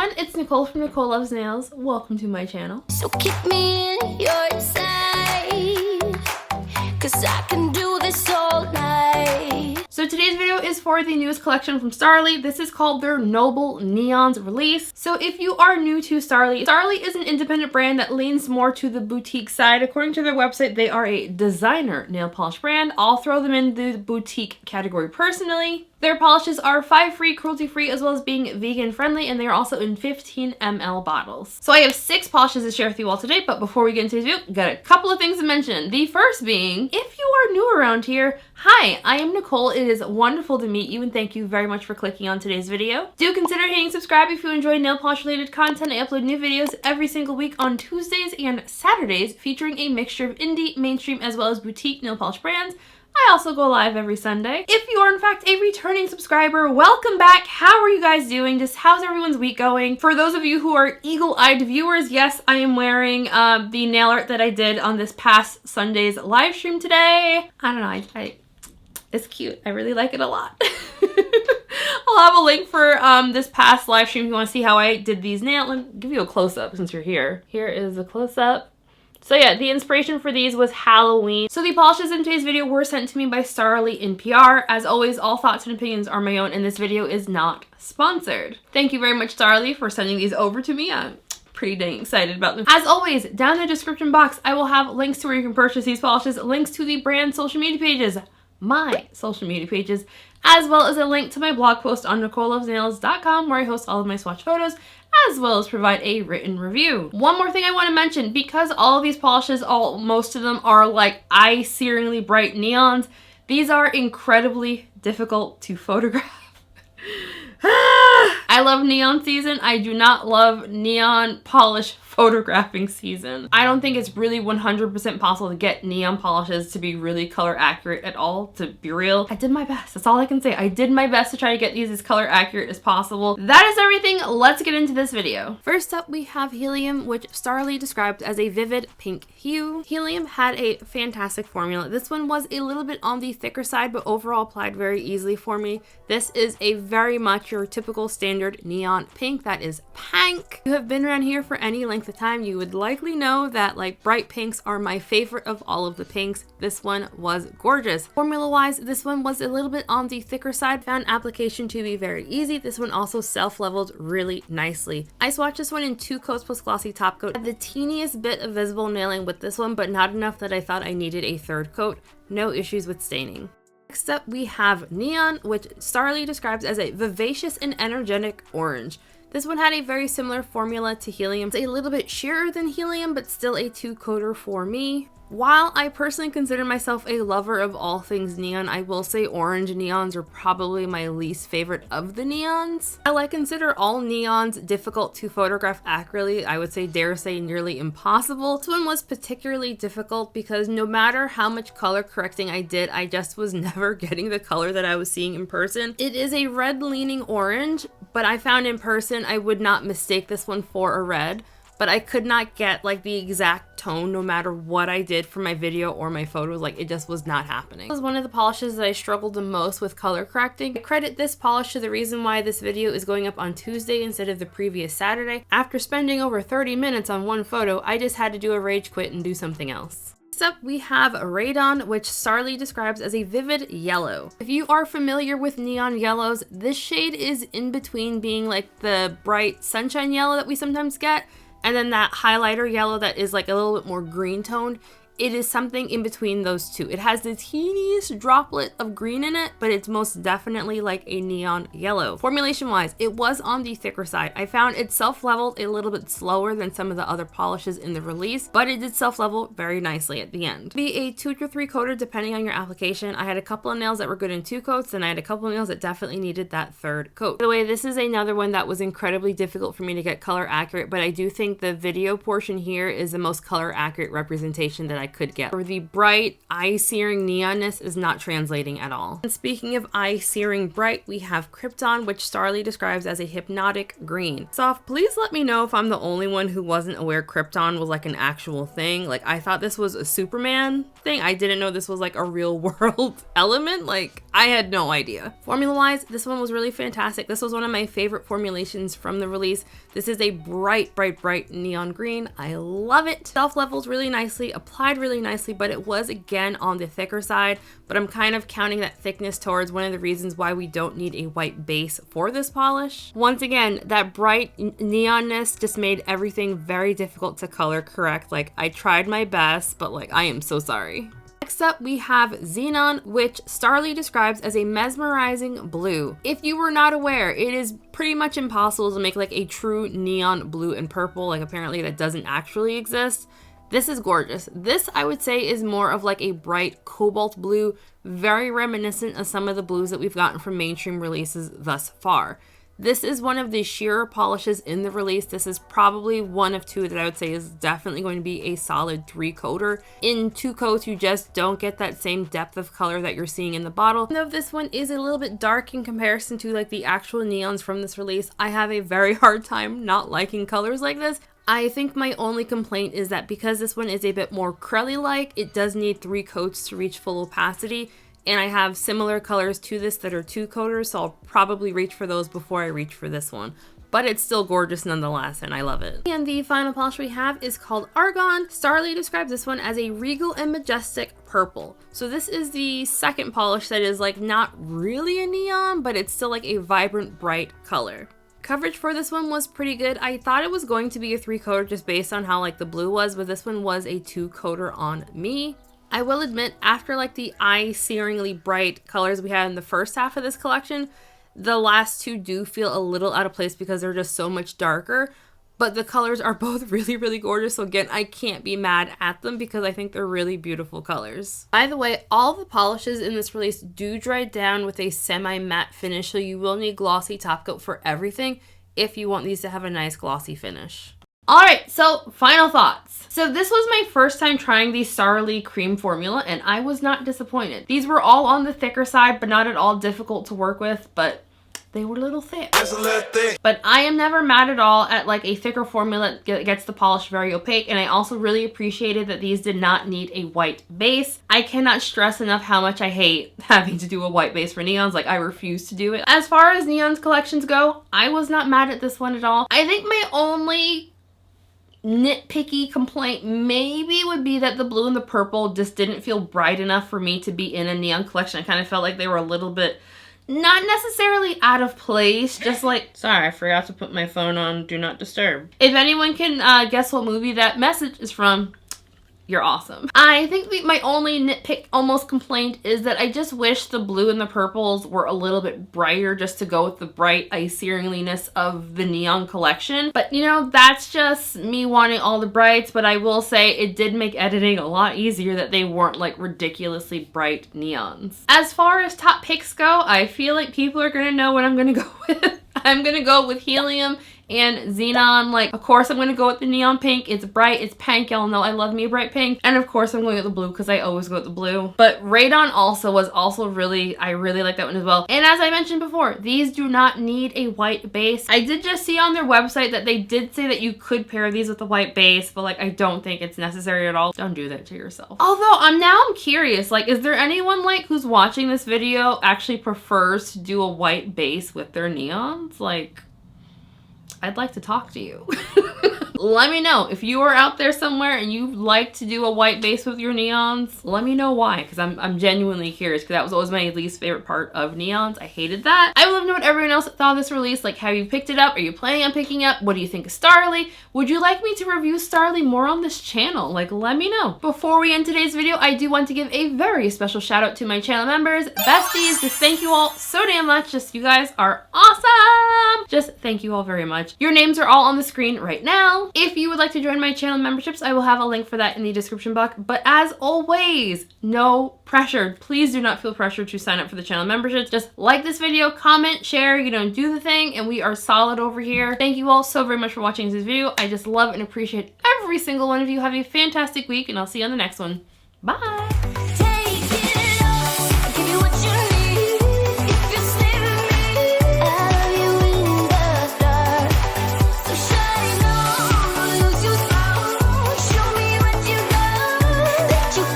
everyone, it's Nicole from Nicole Loves Nails. Welcome to my channel. So keep me in your sight, 'cause I can do this all night. So today's video is for the newest collection from Starrily. This is called their Noble Neons release. So if you are new to Starrily, Starrily is an independent brand that leans more to the boutique side. According to their website, they are a designer nail polish brand. I'll throw them in the boutique category personally. Their polishes are 5-free, cruelty-free, as well as being vegan-friendly, and they are also in 15 ml bottles. So I have 6 polishes to share with you all today, but before we get into this video, got a couple of things to mention. The first being, if you are new around here, hi, I am Nicole. It is wonderful to meet you, and thank you very much for clicking on today's video. Do consider hitting subscribe if you enjoy nail polish-related content. I upload new videos every single week on Tuesdays and Saturdays, featuring a mixture of indie, mainstream, as well as boutique nail polish brands. I also go live every Sunday. If you are in fact a returning subscriber, welcome back. How are you guys doing? Just how's everyone's week going? For those of you who are eagle-eyed viewers, yes, I am wearing the nail art that I did on this past Sunday's live stream today. I don't know, it's cute. I really like it a lot. I'll have a link for this past live stream if you want to see how I did these nails. Let me give you a close-up since you're here. Here is the close-up. So yeah, the inspiration for these was Halloween. So the polishes in today's video were sent to me by Starrily in PR. As always, all thoughts and opinions are my own, and this video is not sponsored. Thank you very much, Starrily, for sending these over to me. I'm pretty dang excited about them. As always, down in the description box, I will have links to where you can purchase these polishes, links to the brand social media pages, my social media pages, as well as a link to my blog post on NicoleLovesNails.com where I host all of my swatch photos, as well as provide a written review. One more thing I want to mention, because all of these polishes, most of them are like eye-searingly bright neons, these are incredibly difficult to photograph. I love neon season. I do not love neon polish photographing season. I don't think it's really 100% possible to get neon polishes to be really color accurate at all, to be real. I did my best. That's all I can say. I did my best to try to get these as color accurate as possible. That is everything. Let's get into this video. First up, we have Helium, which Starrily described as a vivid pink hue. Helium had a fantastic formula. This one was a little bit on the thicker side, but overall applied very easily for me. This is a very much your typical standard neon pink that is pank. If you have been around here for any length of time, you would likely know that like bright pinks are my favorite of all of the pinks. This one was gorgeous. Formula wise, this one was a little bit on the thicker side, found application to be very easy. This one also self-leveled really nicely. I swatched this one in 2 coats plus glossy top coat. I had the teeniest bit of visible nailing with this one, but not enough that I thought I needed a 3rd coat. No issues with staining. Next up, we have Neon, which Starrily describes as a vivacious and energetic orange. This one had a very similar formula to Helium. It's a little bit sheerer than Helium, but still a 2-coater for me. While I personally consider myself a lover of all things neon, I will say orange neons are probably my least favorite of the neons. While I consider all neons difficult to photograph accurately, I would say, dare say, nearly impossible. This one was particularly difficult because no matter how much color correcting I did, I just was never getting the color that I was seeing in person. It is a red leaning orange, but I found in person I would not mistake this one for a red. But I could not get like the exact tone no matter what I did for my video or my photos. Like, it just was not happening. This was one of the polishes that I struggled the most with color correcting. I credit this polish to the reason why this video is going up on Tuesday instead of the previous Saturday. After spending over 30 minutes on one photo, I just had to do a rage quit and do something else. Next up, we have Radon, which Starrily describes as a vivid yellow. If you are familiar with neon yellows, this shade is in between being like the bright sunshine yellow that we sometimes get, and then that highlighter yellow that is like a little bit more green toned. It is something in between those two. It has the teeniest droplet of green in it, but it's most definitely like a neon yellow. Formulation wise, it was on the thicker side. I found it self-leveled a little bit slower than some of the other polishes in the release, but it did self-level very nicely at the end. Be a 2 to 3 coater depending on your application. I had a couple of nails that were good in 2 coats, and I had a couple of nails that definitely needed that 3rd coat. By the way, this is another one that was incredibly difficult for me to get color accurate, but I do think the video portion here is the most color accurate representation that I I could get. For the bright, eye-searing neonness is not translating at all. And speaking of eye-searing bright, we have Krypton, which Starrily describes as a hypnotic green. Soft, please let me know if I'm the only one who wasn't aware Krypton was like an actual thing. Like, I thought this was a Superman thing. I didn't know this was like a real world element. Like, I had no idea. Formula-wise, this one was really fantastic. This was one of my favorite formulations from the release. This is a bright, bright, bright neon green. I love it. Self-levels really nicely, applied really nicely, but it was again on the thicker side, but I'm kind of counting that thickness towards one of the reasons why we don't need a white base for this polish. Once again, that bright neonness just made everything very difficult to color correct. Like, I tried my best, but like, I am so sorry. Next up, we have Xenon, which Starrily describes as a mesmerizing blue. If you were not aware, it is pretty much impossible to make like a true neon blue and purple. Like, apparently that doesn't actually exist. This is gorgeous. This, I would say, is more of like a bright cobalt blue, very reminiscent of some of the blues that we've gotten from mainstream releases thus far. This is one of the sheerer polishes in the release. This is probably one of two that I would say is definitely going to be a solid 3-coater. In 2 coats, you just don't get that same depth of color that you're seeing in the bottle. Even though this one is a little bit dark in comparison to like the actual neons from this release, I have a very hard time not liking colors like this. I think my only complaint is that because this one is a bit more crelly-like, it does need 3 coats to reach full opacity. And I have similar colors to this that are 2-coaters, so I'll probably reach for those before I reach for this one. But it's still gorgeous nonetheless, and I love it. And the final polish we have is called Argon. Starrily describes this one as a regal and majestic purple. So this is the second polish that is like not really a neon, but it's still like a vibrant, bright color. Coverage for this one was pretty good. I thought it was going to be a 3-coater just based on how like the blue was, but this one was a 2-coater on me. I will admit, after like the eye-searingly bright colors we had in the first half of this collection, the last two do feel a little out of place because they're just so much darker, but the colors are both really, really gorgeous. So again, I can't be mad at them because I think they're really beautiful colors. By the way, all the polishes in this release do dry down with a semi-matte finish, so you will need glossy top coat for everything if you want these to have a nice glossy finish. Alright, so final thoughts. So this was my first time trying the Starrily cream formula, and I was not disappointed. These were all on the thicker side, but not at all difficult to work with, but they were a little thick. But I am never mad at all at like a thicker formula that gets the polish very opaque, and I also really appreciated that these did not need a white base. I cannot stress enough how much I hate having to do a white base for neons. Like, I refuse to do it. As far as neons collections go, I was not mad at this one at all. I think my only nitpicky complaint maybe would be that the blue and the purple just didn't feel bright enough for me to be in a neon collection. I kind of felt like they were a little bit not necessarily out of place, just like, sorry, I forgot to put my phone on Do Not Disturb. If anyone can guess what movie that message is from, you're awesome. I think my only nitpick, almost complaint, is that I just wish the blue and the purples were a little bit brighter just to go with the bright eye-searingness of the neon collection. But you know, that's just me wanting all the brights, but I will say it did make editing a lot easier that they weren't like ridiculously bright neons. As far as top picks go, I feel like people are gonna know what I'm gonna go with. I'm gonna go with Helium and Xenon. Like, of course I'm gonna go with the neon pink. It's bright, it's pink, y'all know I love me a bright pink. And of course I'm going with the blue because I always go with the blue. But Radon was also really, I really like that one as well. And as I mentioned before, these do not need a white base. I did just see on their website that they did say that you could pair these with a white base, but like, I don't think it's necessary at all. Don't do that to yourself. Although I'm curious, like, is there anyone like who's watching this video actually prefers to do a white base with their neons? Like, I'd like to talk to you. Let me know if you are out there somewhere and you like to do a white base with your neons. Let me know why, because I'm genuinely curious, because that was always my least favorite part of neons. I hated that. I would love to know what everyone else thought of this release. Like, have you picked it up? Are you planning on picking up? What do you think of Starrily? Would you like me to review Starrily more on this channel? Like, let me know. Before we end today's video, I do want to give a very special shout out to my channel members, besties. Just thank you all so damn much. Just, you guys are awesome. gmail.com. Just thank you all very much. Your names are all on the screen right now. If you would like to join my channel memberships, I will have a link for that in the description box. But as always, no pressure. Please do not feel pressured to sign up for the channel memberships. Just like this video, comment, share, do the thing, and we are solid over here. Thank you all so very much for watching this video. I just love and appreciate every single one of you. Have a fantastic week, and I'll see you on the next one. Bye!